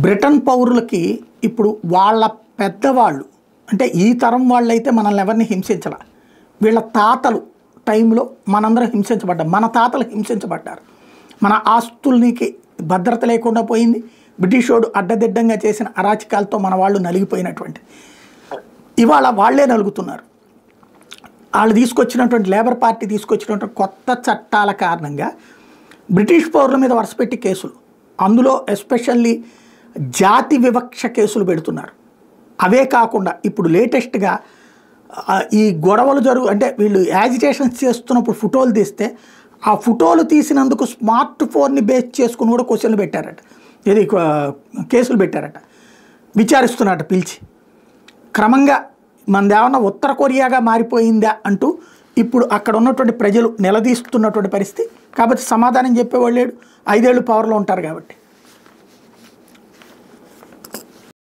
Britain పౌరులకి ఇప్పుడు వాళ్ళ పెద్దవాళ్ళు అంటే ఈ తరం వాళ్ళైతే మనల్ని ఎవరిని హింసించాల, వీళ్ళ తాతలు టైంలో మనందరం హింసించబడ్డాం, మన తాతలు హింసించబడ్డారు, మన ఆస్తులకి భద్రత లేకుండా పోయింది, బ్రిటిష్ వాడు అడ్డదిడ్డంగా చేసిన అరాచకాలతో మన వాళ్ళు నలిగిపోయినటువంటి ఇవాళ వాళ్ళే నలుగుతున్నారు. వాళ్ళు తీసుకొచ్చినటువంటి లేబర్ పార్టీ తీసుకొచ్చినటువంటి కొత్త చట్టాల కారణంగా బ్రిటిష్ పౌరుల మీద వరుసపెట్టి కేసులు, అందులో ఎస్పెషల్లీ జాతి వివక్ష కేసులు పెడుతున్నారు. అవే కాకుండా ఇప్పుడు లేటెస్ట్గా ఈ గొడవలు అంటే వీళ్ళు యాజిటేషన్స్ చేస్తున్నప్పుడు ఫోటోలు తీస్తే ఆ ఫోటోలు తీసినందుకు స్మార్ట్ ఫోన్ని బేస్ చేసుకుని కూడా క్వశ్చన్లు పెట్టారట, ఇది కేసులు పెట్టారట, విచారిస్తున్నారట పిలిచి. క్రమంగా మనదేమన్నా ఉత్తర కొరియాగా మారిపోయిందా అంటూ ఇప్పుడు అక్కడ ఉన్నటువంటి ప్రజలు నిలదీస్తున్నటువంటి పరిస్థితి. కాబట్టి సమాధానం చెప్పేవాళ్ళు లేడు, 5 ఏళ్ళు పవర్లో ఉంటారు కాబట్టి.